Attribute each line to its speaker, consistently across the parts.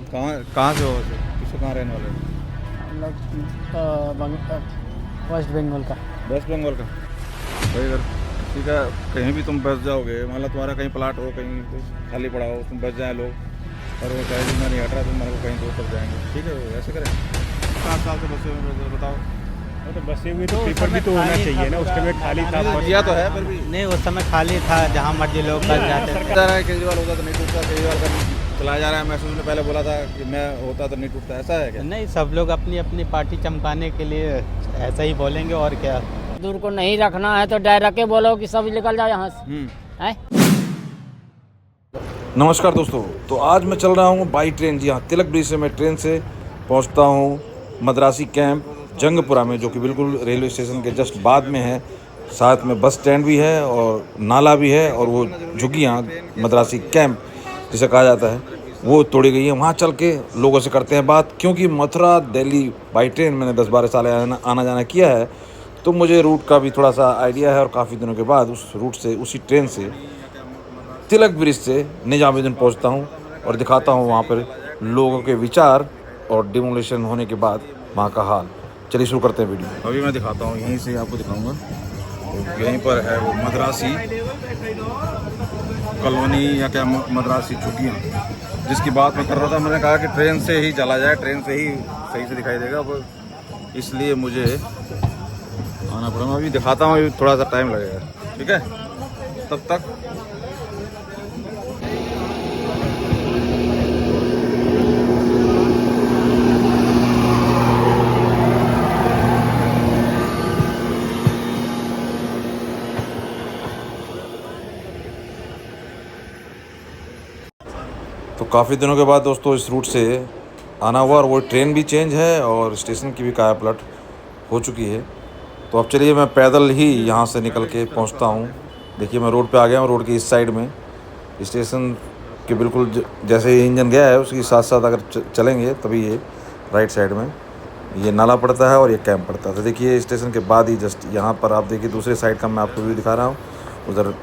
Speaker 1: कहाँ से हो वैसे? किससे कहाँ रहने वाले हो?
Speaker 2: हम लोग वेस्ट बंगाल का।
Speaker 1: वेस्ट बंगाल का। भाई अगर किसी का कहीं भी तुम बस जाओगे, मान लो तुम्हारा कहीं प्लाट हो, कहीं कुछ खाली पड़ा हो, तुम बस जाए लोग और वो कहे मैं नहीं हट रहा, तुम मेरे को कहीं दूर तक जाएंगे, ठीक है? वो ऐसे करें। 7 साल से बसे में बताओ।
Speaker 3: तो बसे हुए तो पेपर भी तो होना चाहिए ना, उस समय खाली था।
Speaker 1: किया तो है, पर भी
Speaker 2: नहीं, उस समय खाली था, जहाँ मर्जी लोग बस जाते थे।
Speaker 1: जा रहा है केजरीवाल होता तो नहीं टूटता, केजरीवाल का चलाया जा रहा है। मैसेज ने पहले बोला था कि मैं होता तो नहीं टूटता, ऐसा है क्या?
Speaker 2: नहीं, सब लोग अपनी अपनी पार्टी चमकाने के लिए ऐसा ही बोलेंगे और क्या।
Speaker 4: दूर को नहीं रखना है तो डायरेक्ट के बोलो कि सब निकल जाओ यहाँ से। हैं?
Speaker 5: नमस्कार दोस्तों, तो आज मैं चल रहा हूँ बाई ट्रेन। जी हाँ, तिलक ब्रिज से मैं ट्रेन से पहुँचता हूँ मद्रासी कैंप जंगपुरा में, जो कि बिल्कुल रेलवे स्टेशन के जस्ट बाद में है। साथ में बस स्टैंड भी है और नाला भी है, और वो झुग्गियाँ मद्रासी कैंप जिसे कहा जाता है वो तोड़ी गई है। वहाँ चल के लोगों से करते हैं बात, क्योंकि मथुरा दिल्ली बाई ट्रेन मैंने 10-12 साल आना जाना किया है, तो मुझे रूट का भी थोड़ा सा आइडिया है। और काफ़ी दिनों के बाद उस रूट से, उसी ट्रेन से तिलक ब्रिज से निजामुद्दीन पहुंचता हूं और दिखाता हूं वहां पर लोगों के विचार और डिमोलिशन होने के बाद वहां का हाल। चलिए शुरू करते हैं वीडियो।
Speaker 1: अभी मैं दिखाता हूँ, यहीं से आपको दिखाऊंगा। तो यहीं पर है वो मद्रासी कॉलोनी या क्या मद्रासी झुग्गियाँ, जिसकी बात मैं कर रहा था। मैंने कहा कि ट्रेन से ही चला जाए, ट्रेन से ही सही से दिखाई देगा, अब इसलिए मुझे आना पड़ा। मैं अभी दिखाता हूँ, अभी थोड़ा सा टाइम लगेगा, ठीक है? तब तक
Speaker 5: तो काफ़ी दिनों के बाद दोस्तों इस रूट से आना हुआ, और वो ट्रेन भी चेंज है और स्टेशन की भी काया पलट हो चुकी है। तो अब चलिए मैं पैदल ही यहाँ से निकल के पहुँचता हूँ। देखिए मैं रोड पे आ गया हूँ, रोड की इस साइड में स्टेशन के बिल्कुल जैसे ही इंजन गया है उसके साथ साथ अगर चलेंगे तभी ये राइट साइड में ये नाला पड़ता है और ये कैंप पड़ता है। तो देखिए स्टेशन के बाद ही जस्ट यहाँ पर आप देखिए दूसरे साइड का मैं आपको व्यू दिखा रहा हूँ। उधर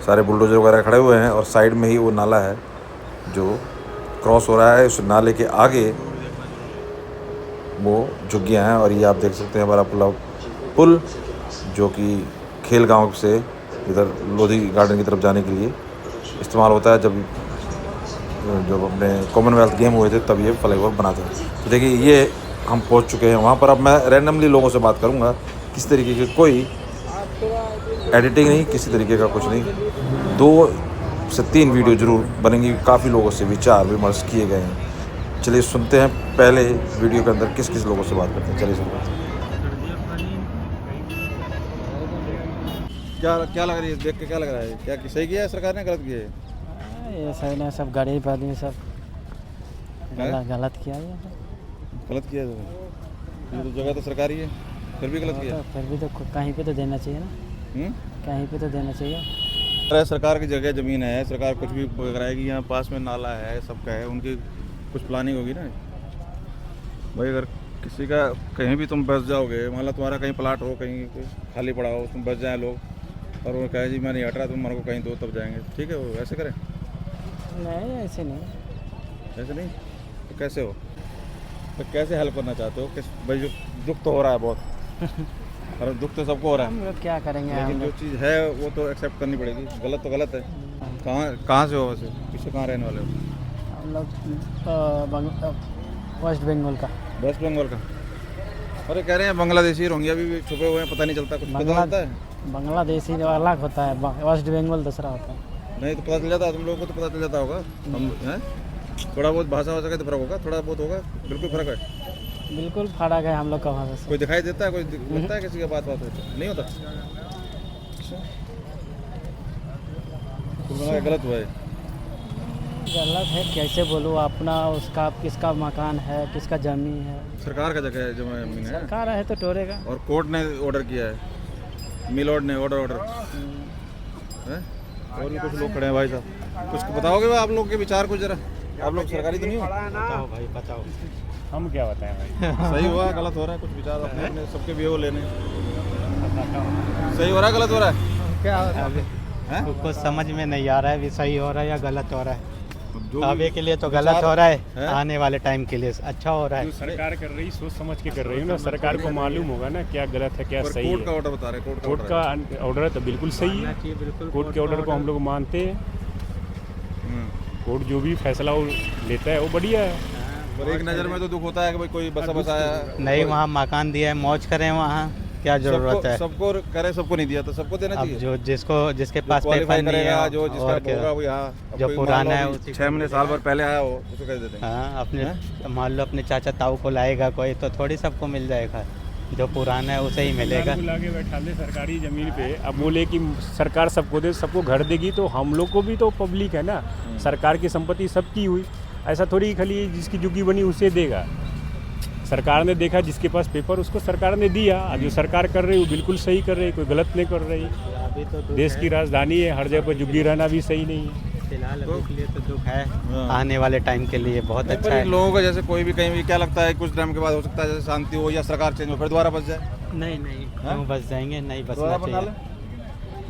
Speaker 5: सारे बुलडोजर वगैरह खड़े हुए हैं और साइड में ही वो नाला है जो क्रॉस हो रहा है। उस नाले के आगे वो झुग्गियाँ हैं, और ये आप देख सकते हैं बड़ा पुल जो कि खेल गांव से इधर लोधी गार्डन की तरफ जाने के लिए इस्तेमाल होता है। जब अपने कॉमनवेल्थ गेम हुए थे तब ये फ्लाईओवर बना था। तो देखिए ये हम पहुंच चुके हैं वहाँ पर। अब मैं रैंडमली लोगों से बात करूँगा, किस तरीके की कोई एडिटिंग नहीं, किसी तरीके का कुछ नहीं। 2 से 3 वीडियो ज़रूर बनेंगी। काफ़ी लोगों से विचार विमर्श किए गए हैं। चलिए सुनते हैं पहले वीडियो के अंदर किस किस लोगों से बात करते हैं। चलिए सुनते हैं।
Speaker 1: क्या लग रही है देख के? क्या लग रहा है, क्या कि सही किया है सरकार ने, गलत किया है?
Speaker 2: ये सही नहीं, सब गरीब आदमी सब गलत किया ये।
Speaker 1: गलत किया है तो ये तो जगह तो सरकारी है, फिर भी गलत किया है।
Speaker 2: फिर भी तो कहीं पे तो देना चाहिए ना, कहीं पे तो देना चाहिए।
Speaker 1: अरे सरकार की जगह ज़मीन है, सरकार कुछ भी कराएगी। यहाँ पास में नाला है, सबका है, उनकी कुछ प्लानिंग होगी ना भाई। अगर किसी का कहीं भी तुम बस जाओगे, मान लो तुम्हारा कहीं प्लाट हो, कहीं कुछ खाली पड़ा हो, तुम बस जाए लोग और वो कहे जी मैं नहीं हट रहा, तुम मेरे को कहीं दूर तब जाएंगे, ठीक है? वो ऐसे करें?
Speaker 2: नहीं, ऐसे नहीं।
Speaker 1: ऐसे नहीं तो कैसे हो? तो कैसे हेल्प करना चाहते हो? किस भाई, जो दुख तो हो रहा है बहुत और दुख तो सबको हो रहा है,
Speaker 2: हम लोग क्या करेंगे,
Speaker 1: लेकिन जो चीज़ है वो तो एक्सेप्ट करनी पड़ेगी। गलत तो गलत है। कहाँ से हो वैसे? किससे कहाँ रहने वाले हो?
Speaker 2: हम लोग वेस्ट बंगाल का।
Speaker 1: वेस्ट बंगाल का। अरे कह रहे हैं बांग्लादेशी रोहिंग्या भी छुपे हुए हैं, पता नहीं चलता, कुछ पता होता है?
Speaker 2: बांग्लादेशी जो अलग होता है, वेस्ट बंगाल दूसरा होता है।
Speaker 1: नहीं तो पता चल जाता है, तुम लोगों को तो पता चल जाता होगा। हम हैं थोड़ा बहुत भाषा का तो फर्क होगा, थोड़ा बहुत होगा, बिल्कुल फर्क है।
Speaker 2: बिल्कुल फर्क है हम लोग का भाषा से।
Speaker 1: कोई दिखाई देता है, कोई लगता है किसी का बात नहीं होता? तो गलत हुआ है।
Speaker 2: गलत है कैसे बोलूँ, अपना उसका किसका मकान है, किसका ज़मीन है।
Speaker 1: सरकार का जगह है, जमीन है।
Speaker 2: सरकार है तो टोरेगा।
Speaker 1: और कोर्ट ने ऑर्डर किया है, मिलॉर्ड ने ऑर्डर है। और भी कुछ लोग खड़े हैं भाई साहब, कुछ बताओगे आप लोग के विचार कुछ जरा? आप लोग सरकारी तो नहीं हो?
Speaker 2: बताओ भाई, बताओ।
Speaker 3: हम क्या बताएं भाई।
Speaker 1: सही हुआ गलत हो रहा है, कुछ विचार अपने अपने सबके व्यू लेने। सही हो रहा है गलत हो रहा है?
Speaker 2: क्या हो रहा है? कुछ समझ में नहीं आ रहा है, भी सही हो रहा है या गलत हो रहा है।
Speaker 1: जो
Speaker 2: अभी के लिए तो गलत हो रहा है, आने वाले टाइम के लिए अच्छा हो रहा
Speaker 3: जो
Speaker 2: है।
Speaker 3: सरकार कर रही सोच समझ के कर रही है ना, सरकार को मालूम होगा ना क्या गलत है क्या
Speaker 1: पर
Speaker 3: सही
Speaker 1: कोर्ट का
Speaker 3: है।
Speaker 1: ऑर्डर बता रहे, कोर्ट का
Speaker 3: कोर्ट
Speaker 1: order है।
Speaker 3: का ऑर्डर है तो बिल्कुल सही है,
Speaker 2: बिल्कुल
Speaker 3: कोर्ट के ऑर्डर को हम लोग मानते हैं। कोर्ट जो भी फैसला वो लेता है वो बढ़िया है।
Speaker 1: पर एक नज़र में तो दुख होता है कि भाई कोई बसा बसाया
Speaker 2: नहीं, वहाँ मकान दिया है, मौज करें वहाँ, क्या जरूरत है।
Speaker 1: सबको करे, सबको नहीं दिया तो सबको देना
Speaker 2: अब
Speaker 1: चाहिए।
Speaker 2: जो जिसके
Speaker 1: जो
Speaker 2: पास
Speaker 1: क्वालिफाई
Speaker 2: पेपर नहीं
Speaker 1: करेगा,
Speaker 2: है
Speaker 1: जो जिसका
Speaker 2: और क्या,
Speaker 1: होगा वो यहाँ, अब
Speaker 2: जो
Speaker 1: कोई मान
Speaker 2: पुराना
Speaker 1: लो
Speaker 2: है
Speaker 1: अभी
Speaker 2: उसी को
Speaker 1: 6 महीने साल भर पहले आया हो उसको कैसे देते हैं।
Speaker 2: हाँ, अपने मान लो अपने चाचा ताऊ को लाएगा कोई तो थोड़ी सबको मिल जाएगा, जो पुराना है उसे ही मिलेगा।
Speaker 3: सरकार को लाके बैठा दे सरकारी ज़मीन पे, अब बोले कि सरकार सबको दे, सबको घर देगी, तो हम लोग को भी तो पब्लिक है ना, सरकार की संपत्ति सबकी हुई। ऐसा थोड़ी खाली जिसकी जुगी बनी उसे देगा। सरकार ने देखा जिसके पास पेपर उसको सरकार ने दिया। अब जो सरकार कर रही है वो बिल्कुल सही कर रही है, कोई गलत नहीं कर रही।
Speaker 2: अभी तो
Speaker 3: देश की राजधानी है, हर जगह पर जुगी रहना भी सही नहीं है।
Speaker 2: फिलहाल अभी के लिए तो दुख है, आने वाले टाइम के लिए बहुत
Speaker 1: नहीं,
Speaker 2: अच्छा
Speaker 1: पर
Speaker 2: है।
Speaker 1: इन लोगों का जैसे कोई भी कहीं भी क्या लगता है कुछ टाइम के बाद हो सकता है जैसे शांति हो या सरकार चेंज हो फिर दोबारा बस जाए,
Speaker 2: नहीं क्यों बस जाएंगे, नहीं
Speaker 1: दोबारा
Speaker 2: बसना
Speaker 1: बना
Speaker 2: चाहिए,
Speaker 1: ले।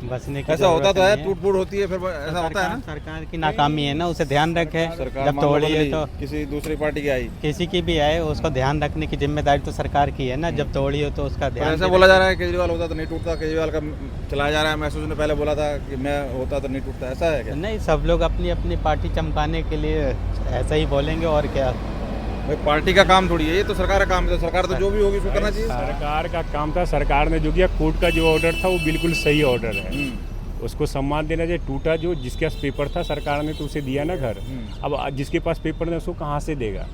Speaker 2: बसने की
Speaker 1: ऐसा होता तो है,
Speaker 2: जरूरत नहीं
Speaker 1: टूट फूट होती है फिर ऐसा होता है ना।
Speaker 2: सरकार की नाकामी है ना, उसे ध्यान रखे।
Speaker 1: सरकार
Speaker 2: जब
Speaker 1: मान लो
Speaker 2: तोड़ी है
Speaker 1: बदली,
Speaker 2: तो
Speaker 1: किसी दूसरी पार्टी की आई,
Speaker 2: किसी की भी आए उसको ध्यान रखने की जिम्मेदारी तो सरकार की है ना। जब तोड़ी हो तो उसका
Speaker 1: पर
Speaker 2: ध्यान
Speaker 1: ऐसा
Speaker 2: भी
Speaker 1: बोला जा रहा है केजरीवाल होता तो नहीं टूटता, केजरीवाल का चलाया जा रहा है मैसेज, ने पहले बोला था कि मैं होता तो नहीं टूटता, ऐसा है क्या?
Speaker 2: नहीं, सब लोग अपनी अपनी पार्टी चमकाने के लिए ऐसा ही बोलेंगे और क्या।
Speaker 1: भाई पार्टी का काम थोड़ी है, ये तो सरकार का काम है, सरकार तो जो भी होगी उसको करना चाहिए।
Speaker 3: सरकार का काम था, सरकार ने जो किया, कोर्ट का जो ऑर्डर था वो बिल्कुल सही ऑर्डर है, उसको सम्मान देना चाहिए। टूटा जो जिसके पास पेपर था सरकार ने तो उसे दिया ना घर, अब जिसके पास पेपर नहीं उसको कहाँ से देगा।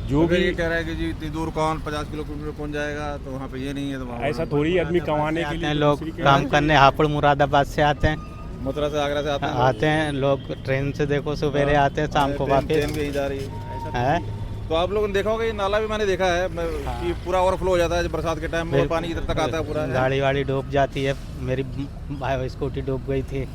Speaker 3: जो
Speaker 1: अगर
Speaker 3: भी
Speaker 1: ये कह रहा है कि जी इतनी दूर कौन 50 किलोमीटर कौन जाएगा, तो वहाँ पे ये नहीं है तो वहाँ
Speaker 3: ऐसा थोड़ी आदमी कमाने के
Speaker 2: आते
Speaker 3: लिए
Speaker 2: हैं लोग
Speaker 3: दूसरी के-
Speaker 2: काम करने, हापुड़ मुरादाबाद से आते हैं,
Speaker 1: मथुरा से आगरा से आते हैं
Speaker 2: लोग ट्रेन से, देखो सवेरे आते हैं शाम को
Speaker 1: ट्रेन
Speaker 2: वापस
Speaker 1: भी यहीं जा रही है।
Speaker 2: है।
Speaker 1: तो आप लोगों ने देखा होगा ये नाला भी मैंने देखा है कि पूरा ओवरफ्लो हो जाता है जब बरसात के टाइम में, और पानी इधर तक आता है पूरा।
Speaker 2: गाड़ी वाड़ी डूब जाती है, मेरी स्कूटी डूब गई थी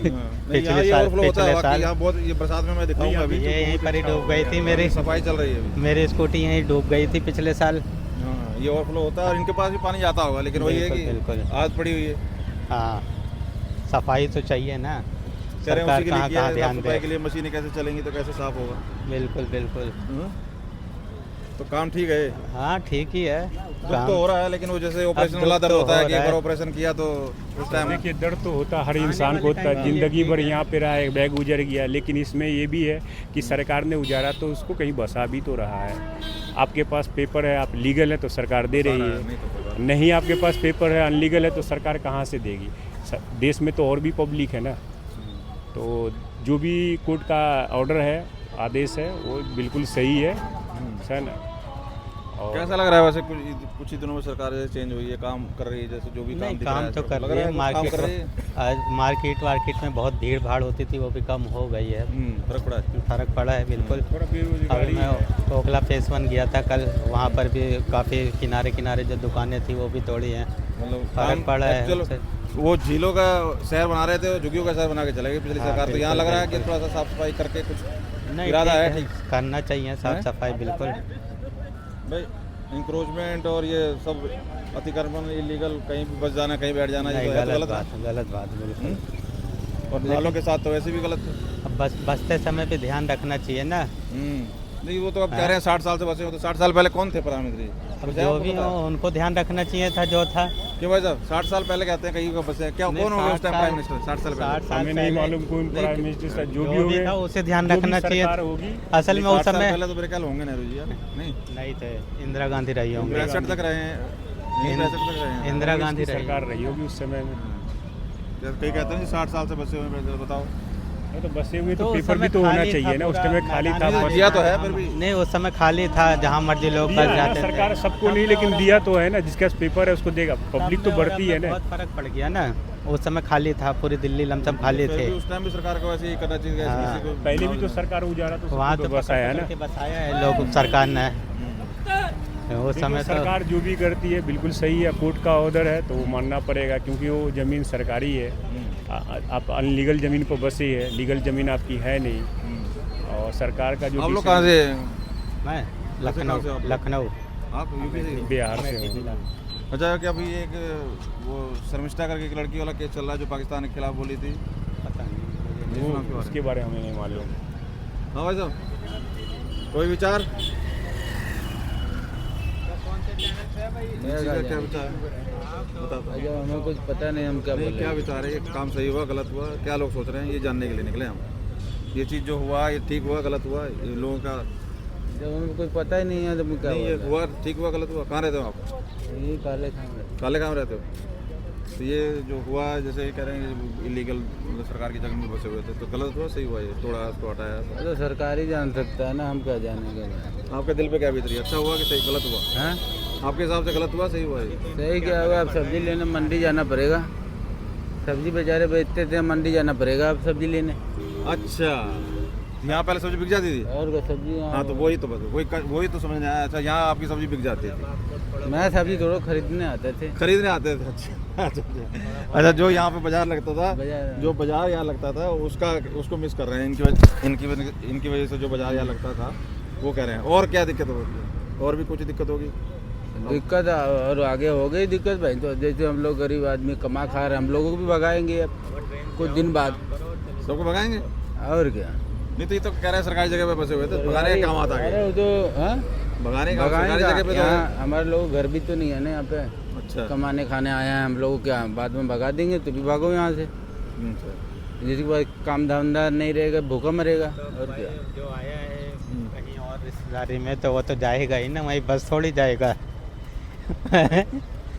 Speaker 1: नहीं, यहाँ ये ओवरफ्लो होता है वाकई, यहाँ बहुत ये बरसात में मैं दिखाऊंगा अभी।
Speaker 2: ये यहीं पर ही डूब गई थी मेरी
Speaker 1: सफाई चल रही है अभी।
Speaker 2: मेरी स्कूटी यहीं डूब गई थी पिछले साल।
Speaker 1: हाँ, ये ओवरफ्लो होता है और इनके पास भी पानी जाता होगा, लेकिन वही है कि
Speaker 2: बिल्कुल।
Speaker 1: आदत पड़ी हुई है।
Speaker 2: हाँ, सफाई तो चाहिए ना,
Speaker 1: कह रहे हैं
Speaker 2: सरकार
Speaker 1: उसी के लिए
Speaker 2: कहाँ
Speaker 1: किया
Speaker 2: कहाँ
Speaker 1: है,
Speaker 2: ध्यान
Speaker 1: साफ सफाई
Speaker 2: दे।
Speaker 1: के लिए मशीनें कैसे चलेंगी तो कैसे साफ होगा।
Speaker 2: बिल्कुल बिल्कुल।
Speaker 1: तो काम ठीक है,
Speaker 2: हाँ ठीक ही है
Speaker 1: दुख
Speaker 2: काम।
Speaker 1: तो हो रहा है, लेकिन वो जैसे ऑपरेशन
Speaker 2: दुख
Speaker 1: वाला दर्द
Speaker 2: तो
Speaker 1: होता है
Speaker 2: हो
Speaker 1: कि एक
Speaker 2: रहा
Speaker 1: बार
Speaker 2: है।
Speaker 1: ऑपरेशन किया तो उस टाइम
Speaker 3: देखिए दर्द तो होता है, हर इंसान को होता है, ज़िंदगी भर यहाँ पे रहा है, बैग गुजर गया, लेकिन इसमें ये भी है कि सरकार ने उजारा तो उसको कहीं बसा भी तो रहा है। आपके पास पेपर है, आप लीगल है तो सरकार दे रही है, नहीं आपके पास पेपर है, अनलीगल है तो सरकार कहाँ से देगी। देश में तो और भी पब्लिक है ना, तो जो भी कोर्ट का ऑर्डर है, आदेश है, वो बिल्कुल सही है ना। और
Speaker 1: कैसा लग रहा है वैसे कुछ ही दिनों में सरकार चेंज हुई है, काम कर रही है, जैसे जो भी काम
Speaker 2: नहीं,
Speaker 1: दिख रहा
Speaker 2: काम
Speaker 1: है,
Speaker 2: तो कर
Speaker 1: लग
Speaker 2: रही
Speaker 1: रहा
Speaker 2: है।
Speaker 1: कुछ काम कर रही है।
Speaker 2: मार्केट वार्केट में बहुत भीड़ भाड़ होती थी, वो भी कम हो गई है,
Speaker 1: फर्क पड़ा है।
Speaker 2: फर्क पड़ा है बिल्कुल।
Speaker 3: थोड़ा
Speaker 2: अभी
Speaker 3: बेरोजगारी
Speaker 2: मैं ओखला फेस 1 गया था कल, वहाँ पर भी काफ़ी किनारे किनारे जो दुकानें थी वो भी तोड़ी हैं,
Speaker 1: मतलब
Speaker 2: फर्क पड़ा है
Speaker 1: चलो
Speaker 2: उससे।
Speaker 1: वो झीलों का शहर बना रहे थे, झुग्गियों का शहर बना के चले गए पिछली सरकार, तो यहाँ लग रहा है कि थोड़ा सा साफ सफाई करके कुछ
Speaker 2: नहीं,
Speaker 1: इरादा है
Speaker 2: ठीक
Speaker 1: ठीक।
Speaker 2: करना चाहिए साफ
Speaker 1: हैं?
Speaker 2: सफाई बिल्कुल।
Speaker 1: भाई इंक्रोचमेंट और ये सब अतिक्रमण इलीगल, कहीं भी बस जाना कहीं बैठ जाना, ये
Speaker 2: नहीं,
Speaker 1: तो है तो
Speaker 2: गलत
Speaker 1: गलत है।
Speaker 2: बात, गलत बात बिल्कुल।
Speaker 1: और नालों के साथ तो वैसे भी गलत है।
Speaker 2: अब बसते समय पे ध्यान रखना चाहिए ना।
Speaker 1: नहीं वो तो अब कह रहे हैं 60 साल से बसे हो, तो 60 साल पहले कौन थे प्रधानमंत्री?
Speaker 2: अब जो भी हो उनको ध्यान रखना चाहिए था जो था।
Speaker 1: क्यों भाई साहब 60 साल पहले कहते हैं कहीं का बसे, क्या
Speaker 2: नहीं,
Speaker 1: कौन हो गया उस
Speaker 2: 60
Speaker 1: टाइम
Speaker 2: साल-
Speaker 1: प्राइम मिनिस्टर 60 साल पहले?
Speaker 2: 60 साल
Speaker 3: हमें नहीं
Speaker 2: पहले
Speaker 3: मालूम कौन प्राइम मिनिस्टर था, जो भी हो
Speaker 2: भी
Speaker 3: गया
Speaker 2: था उसे ध्यान
Speaker 3: जो भी
Speaker 2: रखना चाहिए।
Speaker 3: सरकार होगी।
Speaker 2: असल में उस
Speaker 1: 60 साल
Speaker 2: समय
Speaker 1: पहले तो मेरे ख्याल होंगे नेहरू जी यार, नहीं
Speaker 2: नहीं थे, इंदिरा गांधी रही होंगे।
Speaker 1: 63 तक रहे हैं, 63 तक रहे हैं।
Speaker 2: इंदिरा गांधी
Speaker 3: इसकी
Speaker 2: रही
Speaker 3: सरकार रही होगी उस समय में।
Speaker 1: कई कहते हैं जी 60 साल से बसे हुए हैं, बताओ
Speaker 3: तो बसे हुए तो
Speaker 2: तो उस
Speaker 3: पेपर भी
Speaker 2: समय
Speaker 3: तो होना
Speaker 2: खाली था
Speaker 3: चाहिए ना, उस
Speaker 2: पूरा
Speaker 3: टाइम खाली था।
Speaker 2: मैदान
Speaker 3: बस
Speaker 1: दिया तो है फिर भी।
Speaker 2: नहीं, उस समय खाली था, जहाँ मर्जी लोग
Speaker 3: दिया
Speaker 2: बस
Speaker 3: है ना
Speaker 2: जाते
Speaker 3: सरकार,
Speaker 2: थे।
Speaker 3: सबको नहीं, लेकिन दिया तो है ना, जिसके पास पेपर है उसको देगा। पब्लिक तो बढ़ती है ना।
Speaker 2: बहुत फर्क पड़ गया ना, उस समय खाली था, पूरी दिल्ली लमसम खाली
Speaker 1: फिर
Speaker 2: थे।
Speaker 1: भी उस टाइम भी सरकार को वैसे ही करना चाहिए, ऐसे
Speaker 2: हाँ।
Speaker 1: किसी को
Speaker 3: पहले भी तो सरकार उजारा तो
Speaker 2: वहाँ
Speaker 3: सबको
Speaker 2: तो
Speaker 3: तो बसाया है ना।
Speaker 2: बसाया है लोग सरकार ने। उस
Speaker 3: देखो,
Speaker 2: समय तो
Speaker 3: सरकार जो भी करती है बिल्कुल सही है, कोर्ट का ऑर्डर है तो वो मानना पड़ेगा, क्योंकि वो ज़मीन सरकारी है। आप अनलीगल ज़मीन पर बसे है, लीगल ज़मीन आपकी है नहीं। और सरकार का जो
Speaker 1: आप लोग कहाँ से?
Speaker 2: मैं
Speaker 1: कहाँ से
Speaker 2: लखनऊ
Speaker 1: आप?
Speaker 2: लखनऊ
Speaker 1: आप यूपी से?
Speaker 3: बिहार से हूँ।
Speaker 1: अच्छा, क्या अभी एक वो शर्मिष्ठा करके एक लड़की वाला केस चल रहा है जो पाकिस्तान के खिलाफ बोली थी,
Speaker 2: पता नहीं,
Speaker 1: नहीं सुना उसके बारे
Speaker 3: उसके बारे में हमें नहीं मालूम।
Speaker 1: में। हाँ भाई साहब, कोई विचार? इस चीज़ का क्या विचार है? बताओ।
Speaker 6: हमें कुछ पता नहीं, हम क्या
Speaker 1: नहीं,
Speaker 6: बोले।
Speaker 1: क्या विचार है? ये काम सही हुआ गलत हुआ, क्या लोग सोच रहे हैं, ये जानने के लिए निकले हम। ये चीज़ जो हुआ ये ठीक हुआ गलत हुआ, ये लोगों का
Speaker 6: जब हमें कुछ पता ही नहीं है तो हम क्या
Speaker 1: नहीं, ये
Speaker 6: बोले।
Speaker 1: हुआ ठीक हुआ गलत हुआ। कहाँ रहते हो आप?
Speaker 6: ये काले खाएंगे।
Speaker 1: काले काम रहते हो? तो ये जो हुआ जैसे ये कह रहे हैं कि इलीगल मतलब सरकार की जगह में बसे हुए थे, तो गलत हुआ सही हुआ? ये तोड़ा उसको हटाया
Speaker 6: तो सरकार ही जान सकता है ना, हम क्या जानेंगे।
Speaker 1: आपके दिल पे क्या बीत रही है? अच्छा हुआ कि सही गलत हुआ?
Speaker 6: हैं?
Speaker 1: आपके हिसाब से गलत हुआ सही हुआ? ये
Speaker 6: सही क्या होगा, अब सब्जी लेने मंडी जाना पड़ेगा। सब्जी बेचारे बेचते थे, मंडी जाना पड़ेगा अब सब्जी लेने।
Speaker 1: अच्छा, यहाँ पहले सब्जी बिक जाती थी?
Speaker 6: और क्या सब्जी
Speaker 1: हाँ, तो वही तो बता, वही तो समझ में आया। अच्छा, यहाँ आपकी सब्जी बिक जाती थी?
Speaker 6: मैं सब्जी थोड़ा खरीदने आते थे।
Speaker 1: खरीदने आते थे? अच्छा, जो यहाँ पे बाजार लगता था,
Speaker 6: बाजार-
Speaker 1: जो बाजार यहाँ लगता था उसको मिस कर रहे हैं इनकी वजह से। जो बाजार यहाँ लगता था वो कह रहे हैं। और क्या दिक्कत होगी? और भी कुछ दिक्कत होगी?
Speaker 6: दिक्कत और आगे हो गई दिक्कत भाई। तो जैसे हम लोग गरीब आदमी कमा खा रहे हैं, हम लोगों को भी भगाएंगे अब कुछ दिन बाद।
Speaker 1: सबको भगाएंगे?
Speaker 6: और क्या,
Speaker 1: नहीं तो ये तो कह रहे हैं सरकारी जगह पे बसे हुए थे, भगाने का काम आता है।
Speaker 6: अरे वो तो हाँ
Speaker 1: भगाने का सरकारी जगह पे तो है।
Speaker 6: यहाँ हमारे लोग घर भी तो नहीं है ना यहाँ पे।
Speaker 1: अच्छा,
Speaker 6: कमाने खाने आए हैं हम लोग, क्या बाद में भगा देंगे तो भी भागो यहाँ से।
Speaker 1: अच्छा।
Speaker 6: जिसके बाद काम धंधा नहीं रहेगा, भूखा मरेगा। और क्या,
Speaker 2: जो आया है कहीं और रिश्तेदारी में तो वो तो जाएगा ही ना, वहीं बस थोड़ी जाएगा।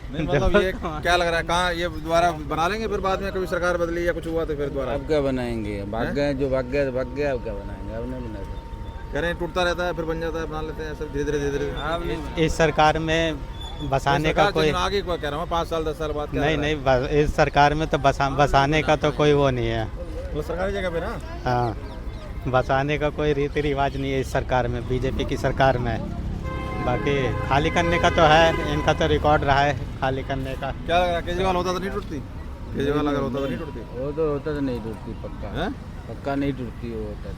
Speaker 1: नहीं मतलब ये क्या लग रहा है, कहाँ ये दोबारा बना लेंगे फिर बाद में? कभी सरकार बदली या कुछ हुआ तो फिर दोबारा
Speaker 6: अब क्या बनाएंगे? भाग गए, जो भाग गया तो भाग गया, अब क्या बनाएंगे? अब नहीं बना सकते।
Speaker 1: कह रहे हैं टूटता रहता है फिर बन जाता है, बना लेते हैं सब धीरे धीरे।
Speaker 6: अब नहीं
Speaker 2: इस सरकार में बसाने का कोई
Speaker 1: आगे क्या कह रहा हूँ, 5 साल 10 साल बाद क्या
Speaker 2: नहीं
Speaker 1: लग रहा
Speaker 2: नहीं, इस सरकार में तो बसाने का तो कोई वो नहीं है।
Speaker 1: है? तो सरकारी जगह पे ना
Speaker 2: हाँ, बसाने का कोई रीति रिवाज नहीं है इस सरकार में, बीजेपी की सरकार में। बाकी खाली करने का तो है, इनका तो रिकॉर्ड रहा है खाली करने का।
Speaker 1: क्या लग रहा है, केजरीवाल होता तो नहीं टूटती? केजरीवाल अगर होता तो नहीं टूटती?
Speaker 6: वो तो होता तो नहीं टूटती, पक्का
Speaker 1: हैं?
Speaker 6: पक्का नहीं टूटती वो होता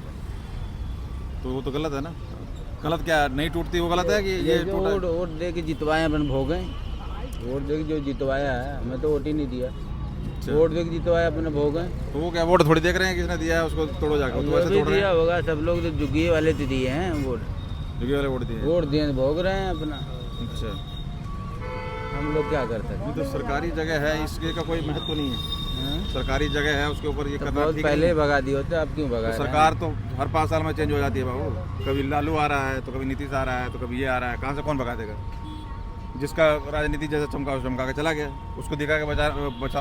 Speaker 1: तो वो तो गलत है ना। गलत क्या, नहीं टूटती वो गलत है कि
Speaker 6: ये
Speaker 1: ये
Speaker 6: जो
Speaker 1: टूटा?
Speaker 6: वोट दे के जितवाए अपन भोगे, वोट दे के जो जितवाया है, हमें तो वोट ही नहीं दिया।
Speaker 1: अच्छा।
Speaker 6: वोट दे के जितवाया अपने भोगे।
Speaker 1: तो वो क्या वोट थोड़ी देख रहे हैं किसने दिया है उसको तोड़ो जाकर? वो तो
Speaker 6: जो
Speaker 1: वैसे
Speaker 6: भी
Speaker 1: तोड़ रहे
Speaker 6: दिया
Speaker 1: हैं,
Speaker 6: होगा, सब लोग तो जुग्गी वाले तो दिए हैं वोट।
Speaker 1: जुगे वाले वोट दिए।
Speaker 6: वोट दिए तो भोग रहे हैं अपना।
Speaker 1: अच्छा,
Speaker 6: हम लोग क्या कर सकते
Speaker 1: ये तो सरकारी जगह है, इसके का कोई महत्व नहीं है।
Speaker 6: हैं?
Speaker 1: सरकारी जगह है उसके ऊपर ये
Speaker 6: तो
Speaker 1: करना
Speaker 6: बहुत
Speaker 1: ठीक
Speaker 6: पहले
Speaker 1: नहीं।
Speaker 6: भगा दिए होते, अब क्यों भगा
Speaker 1: तो
Speaker 6: रहे हैं?
Speaker 1: सरकार तो हर 5 साल में चेंज हो जाती है बाबू। कभी लालू आ रहा है तो कभी नीतीश आ रहा है तो कभी ये आ रहा है। कहाँ से कौन भगा देगा? जिसका राजनीति जैसे चमका के चला गया, उसको दिखा के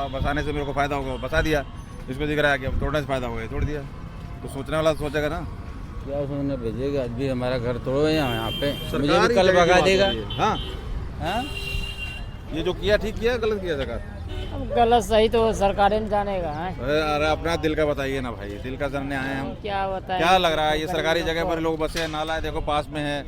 Speaker 1: बसाने से मेरे को फायदा होगा, बसा दिया। जिसको दिख रहा है कि अब तोड़ने से फायदा होगा, तोड़ दिया। तो सोचने वाला सोचेगा ना।
Speaker 6: क्या सोचने भेजेगा? आज भी हमारा घर तोड़ो यहाँ पे, मुझे
Speaker 1: सरकार
Speaker 6: भी
Speaker 1: ही
Speaker 6: कल
Speaker 1: जगह की
Speaker 6: भगा
Speaker 1: बात
Speaker 6: देगा।
Speaker 1: हो रही है। हाँ,
Speaker 6: हाँ?
Speaker 1: ये जो किया ठीक किया गलत किया सरकार?
Speaker 4: अब गलत सही तो सरकार ही जानेगा। हैं?
Speaker 1: अरे अपना दिल का बताइए ना भाई, दिल का जानने आए हैं हम।
Speaker 4: क्या बताएं?
Speaker 1: क्या लग रहा है ये सरकारी जगह पर लोग बसे हैं, नाला है देखो पास में है।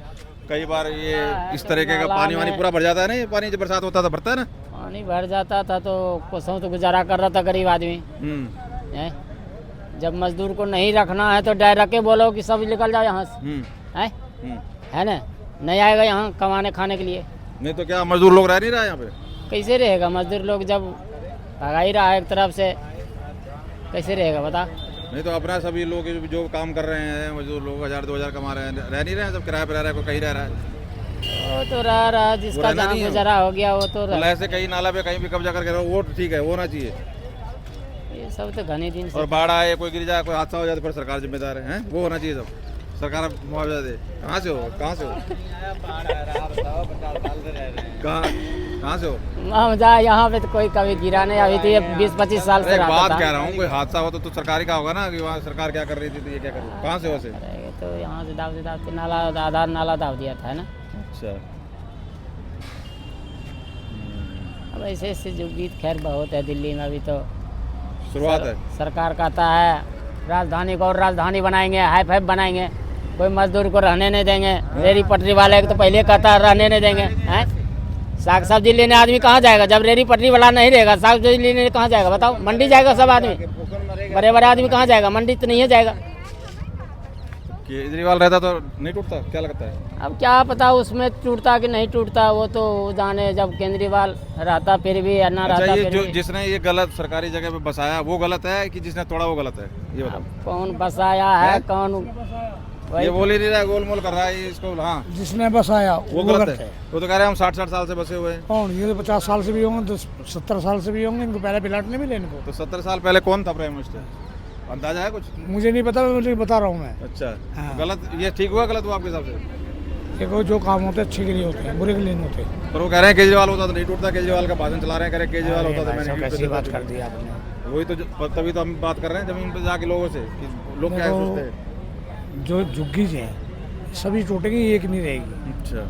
Speaker 1: कई बार ये इस तरीके का पानी वानी पूरा भर जाता है ना, ये पानी जब बरसात होता था भरता है ना।
Speaker 4: पानी भर जाता था तो कोसों तो गुजारा कर रहा था गरीब आदमी। हैं? जब मजदूर को नहीं रखना है तो डायरेक्ट बोलो कि सब निकल जाओ यहाँ से। हैं? है ना, नहीं आएगा यहाँ कमाने खाने के लिए।
Speaker 1: नहीं तो क्या मजदूर लोग रह नहीं रहा यहाँ पे?
Speaker 4: कैसे रहेगा मजदूर लोग जब भगा ही रहा है एक तरफ से, कैसे रहेगा बता?
Speaker 1: नहीं तो अपना सभी लोग जो काम कर रहे हैं मजदूर लोग 1000-2000 कमा रहे हैं, रह नहीं रहे हैं, सब किराए पर रह रहा है, कोई कहीं रह रहा है।
Speaker 4: वो तो रह रहा है, जिसका
Speaker 1: रहना
Speaker 4: जहाँ
Speaker 1: नहीं है।
Speaker 4: गुजारा हो गया वो तो
Speaker 1: मतलब ऐसे कहीं नाला पे कहीं भी कब्जा करके रहो, वो ठीक है, वो होना चाहिए।
Speaker 4: ये सब तो घने दिन से
Speaker 1: और बाढ़ आए, कोई गिर जाए, कोई हादसा हो जाए तो फिर सरकार जिम्मेदार है, हैं? वो होना चाहिए सब। सरकार मुआवजा दे। कहाँ से हो? कहाँ से हो? कहाँ से हो?
Speaker 4: हम जा यहाँ पे तो कोई कभी गिरा नहीं, अभी तो ये 20-25 साल से
Speaker 1: एक
Speaker 4: रहता
Speaker 1: बात
Speaker 4: था।
Speaker 1: कह रहा हूँ, कोई हादसा हो तो सरकारी का होगा ना कि वहाँ सरकार क्या कर रही थी तो ये क्या कर रही है? कहाँ से हो वैसे?
Speaker 4: अरे ये तो यहाँ से दावते नाला आधार नाला दाव दिया था ना।
Speaker 1: अच्छा,
Speaker 4: अब ऐसे ऐसे जो गीत खैर बहुत है दिल्ली में अभी तो।
Speaker 1: शुरुआत है।
Speaker 4: सरकार कहता है राजधानी को और राजधानी बनाएंगे, हाई फाई बनाएंगे, कोई मजदूर को रहने नहीं देंगे। रेहड़ी पटरी वाले को तो पहले कहता है रहने नहीं देंगे। हैं? साग सब्जी लेने आदमी कहाँ जाएगा जब रेहड़ी पटरी वाला नहीं रहेगा? साग सब्जी लेने कहाँ जाएगा बताओ? मंडी जाएगा सब आदमी, बड़े बड़े आदमी कहाँ जाएगा? मंडी तो नहीं है जाएगा।
Speaker 1: केजरीवाल रहता तो नहीं टूटता, क्या लगता है?
Speaker 4: अब क्या पता उसमें टूटता कि नहीं टूटता, वो तो जाने। जब केजरीवाल रहता फिर भी या ना
Speaker 1: अच्छा,
Speaker 4: रहता
Speaker 1: ये
Speaker 4: फिर
Speaker 1: जो
Speaker 4: भी।
Speaker 1: जिसने ये गलत सरकारी जगह पे बसाया वो गलत है कि जिसने तोड़ा वो गलत है, ये बताओ।
Speaker 4: कौन बसाया है कौन, वही
Speaker 1: ये बोल ही नहीं रहा, गोलमोल कर रहा है इसको। हाँ,
Speaker 7: जिसने बसाया
Speaker 1: वो गलत है। वो तो कह रहे हैं हम 60 साल से बसे हुए हैं।
Speaker 7: कौन? ये तो 50 साल से भी होंगे, तो 70 साल से भी होंगे। इनको पहले प्लाट नहीं मिले इनको।
Speaker 1: तो 70 साल पहले कौन था प्राइम मिनिस्टर, अंदाजा है कुछ?
Speaker 7: मुझे नहीं पता, मैं बता रहा हूँ मैं।
Speaker 1: अच्छा,
Speaker 7: हाँ।
Speaker 1: गलत, ये ठीक हुआ गलत हुआ आपके हिसाब से?
Speaker 7: देखो, जो काम होते हैं अच्छे के लिए होते हैं, बुरे के लिए नहीं होते।
Speaker 1: पर वो कह रहे हैं केजरीवाल होता तो नहीं टूटता, केजरीवाल का भाषण चला रहे हैं, कह रहे हैं केजरीवाल होता तो मैंने
Speaker 7: कैसी बात कर दी आपने।
Speaker 1: वही तो तभी तो हम बात कर रहे हैं जमीन पे जाके लोगों से कि लोग क्या
Speaker 7: देखो,
Speaker 1: सोचते हैं।
Speaker 7: जो झुग्गी हैं सभी टूटेगी, एक नहीं रहेगी।
Speaker 1: अच्छा,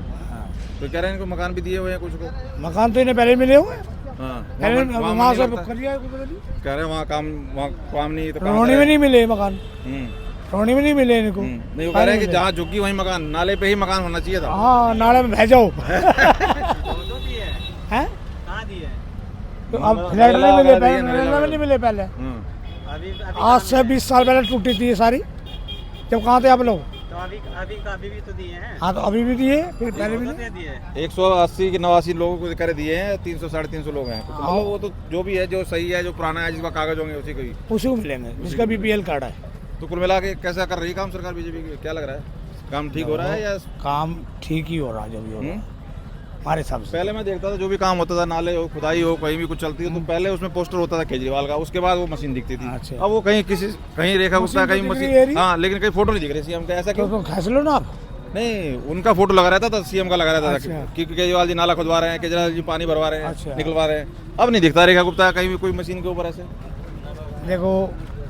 Speaker 1: तो कह रहे हैं इनको मकान भी दिए हुए हैं कुछ को।
Speaker 7: मकान तो इन्हें पहले मिले हुए।
Speaker 1: हाँ,
Speaker 7: पहले
Speaker 1: वहाँ
Speaker 7: वहाँ से
Speaker 1: लगता है।
Speaker 7: कर दिया,
Speaker 1: कह रहे हैं वहाँ काम नहीं, तो कहाँ
Speaker 7: रोहनी में
Speaker 1: करें?
Speaker 7: नहीं मिले मकान,
Speaker 1: हम्म,
Speaker 7: रोहनी में नहीं मिले इनको।
Speaker 1: नहीं, वो कह रहे हैं कि जहाँ झुग्गी वहीं मकान, नाले पे ही मकान होना चाहिए था।
Speaker 7: हाँ, नाले में भेजो। हैं? तो अब फ्लैट नहीं मिले पहले, नरेला में नहीं मिले पहले। आज से 20 साल पहले टूटी थी ये सारी। जब कहाँ थे आप लोग?
Speaker 2: तो अभी भी तो दिए हैं।
Speaker 7: हाँ, तो अभी भी दिए, फिर पहले भी दिए।
Speaker 1: 180 के 89 लोगों को करे दिए हैं, 300 साढ़े 300 लोग हैं। तो मतलब वो तो जो भी है, जो सही है, जो पुराना है, जिसका कागज होंगे उसी को ही।
Speaker 7: उसी को मिलेंगे जिसका BPL कार्ड है।
Speaker 1: तो कुल मिला के कैसा कर रही है काम सरकार बीजेपी की, क्या लग रहा है? काम ठीक हो रहा है या?
Speaker 7: काम ठीक ही हो रहा है, जो भी हो रहा है हमारे हिसाब से।
Speaker 1: पहले मैं देखता था जो भी काम होता था, नाले हो, खुदाई हो, कहीं भी कुछ चलती है तो पहले उसमें पोस्टर होता था केजरीवाल का, उसके बाद वो मशीन दिखती थी।
Speaker 7: अच्छा।
Speaker 1: अब वो कहीं रेखा गुप्ता, कहीं
Speaker 7: दिख रही है
Speaker 1: मशीन। हाँ, लेकिन कहीं फोटो नहीं दिख रही सीएम का, ऐसा क्यों?
Speaker 7: तो खैस लो ना आप।
Speaker 1: नहीं, उनका फोटो लगा रहता था, सीएम का लगा रहता था
Speaker 7: अच्छा।
Speaker 1: कि केजरीवाल जी नाला खुदवा रहे हैं, केजरीवाल जी पानी भरवा रहे हैं,
Speaker 7: अच्छा।
Speaker 1: निकलवा रहे हैं। अब नहीं दिखता रेखा गुप्ता कहीं भी कोई मशीन के ऊपर ऐसे।
Speaker 7: देखो,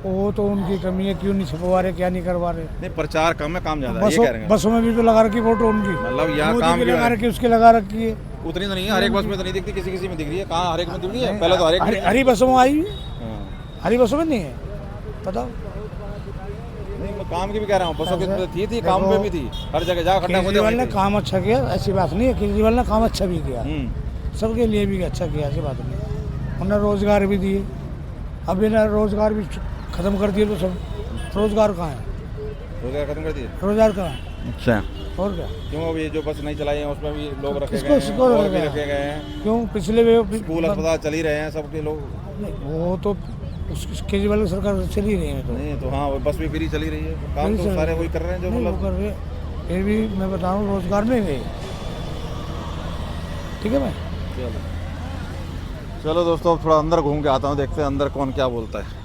Speaker 7: वो तो उनकी कमी है, क्यों नहीं छपवा रहे, क्या नहीं करवा रहे।
Speaker 1: नहीं, प्रचार कम है, काम ज्यादा है, ये कह रहे हैं।
Speaker 7: बसों में भी तो लगा रखी फोटो उनकी।
Speaker 1: मतलब यहाँ
Speaker 7: मोदी
Speaker 1: काम
Speaker 7: की
Speaker 1: क्यों
Speaker 7: लगा
Speaker 1: है?
Speaker 7: रखी, उसके लगा रखी है।
Speaker 1: उतनी तो नहीं है, हर एक बस में तो नहीं दिखती, किसी किसी में दिख रही है। कहाँ हर एक में दिख रही है? पहले तो हर एक में।
Speaker 7: हरी बसों में आई हुई है।
Speaker 1: हाँ।
Speaker 7: हरी बसों में नहीं है, बताओ।
Speaker 1: नहीं, मैं काम की भी कह रहा हूँ, बसों की थी काम पे भी थी, हर जगह जहाँ खड्डा खोदे
Speaker 7: केजरीवाल ने
Speaker 1: वहीं थे।
Speaker 7: काम अच्छा किया, ऐसी बात नहीं है। केजरीवाल ने काम अच्छा भी किया, सबके लिए भी अच्छा किया, ऐसी बात नहीं। उन्होंने रोजगार भी दिए। अब इन्हें रोजगार भी खत्म कर दिए तो सब रोजगार कहाँ है?
Speaker 1: रोजगार खत्म कर दिए।
Speaker 7: रोजगार कहाँ है?
Speaker 1: अच्छा,
Speaker 7: और क्या?
Speaker 1: क्यों? अभी जो बस नहीं चलाई है उसमें भी लोग रखे
Speaker 7: किसको-
Speaker 1: गए हैं,
Speaker 7: किसको
Speaker 1: और
Speaker 7: रखे
Speaker 1: भी
Speaker 7: गए
Speaker 1: रखे गए हैं।
Speaker 7: क्यों? पिछले वे
Speaker 1: स्कूल अस्पताल चल ही रहे हैं सबके लोग।
Speaker 7: वो तो केजरीवाल की सरकार चली रही है। तो
Speaker 1: नहीं तो हाँ, वो बस भी फ्री चली रही है, काम
Speaker 7: फ्री
Speaker 1: तो
Speaker 7: चल
Speaker 1: सारे
Speaker 7: रही
Speaker 1: वही कर रहे हैं जो
Speaker 7: नहीं, वो
Speaker 1: मतलब।
Speaker 7: कर रहे, फिर भी मैं बता रहा हूँ रोजगार नहीं गए। ठीक है भाई।
Speaker 1: चलो दोस्तों, अब थोड़ा अंदर घूम के आता हूँ, देखते हैं अंदर कौन क्या बोलता है।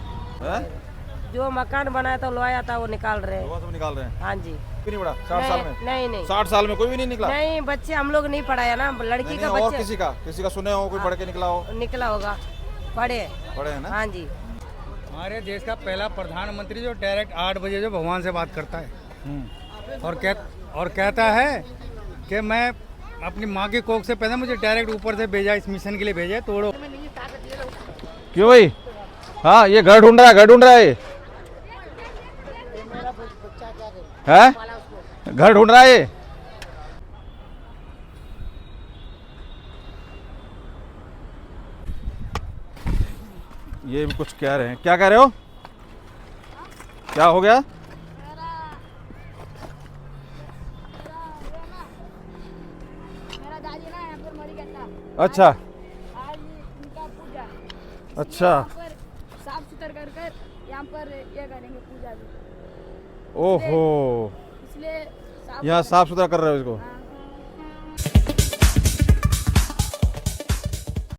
Speaker 8: जो मकान बनाया था लोया था वो निकाल रहे हैं।
Speaker 1: वो सब निकाल रहे हैं।
Speaker 8: हाँ जी।
Speaker 1: कितनी बड़ा? 60 साल में?
Speaker 8: नहीं नहीं
Speaker 1: 60 साल में कोई भी नहीं निकला?
Speaker 8: नहीं, बच्चे हम लोग नहीं पढ़ाया ना, लड़की
Speaker 1: नहीं,
Speaker 8: का
Speaker 1: नहीं, और
Speaker 8: बच्चा
Speaker 1: किसी का सुने हो, कोई पढ़ के निकला हो?
Speaker 8: निकला होगा, पढ़े।
Speaker 1: पढ़े हैं ना?
Speaker 8: हाँ जी।
Speaker 9: हमारे देश का पहला प्रधानमंत्री जो डायरेक्ट 8 बजे जो भगवान से बात करता है और कहता है कि मैं अपनी माँ के कोख से पैदा, मुझे डायरेक्ट ऊपर से भेजा, इस मिशन के लिए भेजा, तोड़ो।
Speaker 1: क्यों भाई? हाँ, ये घर ढूंढ रहा है, घर ढूंढ रहा है। है? घर ढूंढ रहा है। ये भी कुछ कह रहे हैं, क्या कह रहे हो? क्या हो गया?
Speaker 10: मेरा दादी ना यहाँ पर मरी गया था।
Speaker 1: अच्छा
Speaker 10: आज इनका पूजा।
Speaker 1: अच्छा,
Speaker 10: यहाँ पर साफ सुथर कर कर यहाँ पर ये करेंगे पूजा भी।
Speaker 1: ओहो,
Speaker 10: इसलिए
Speaker 1: यहाँ साफ सुथरा कर रहे हो इसको?
Speaker 10: हाँ।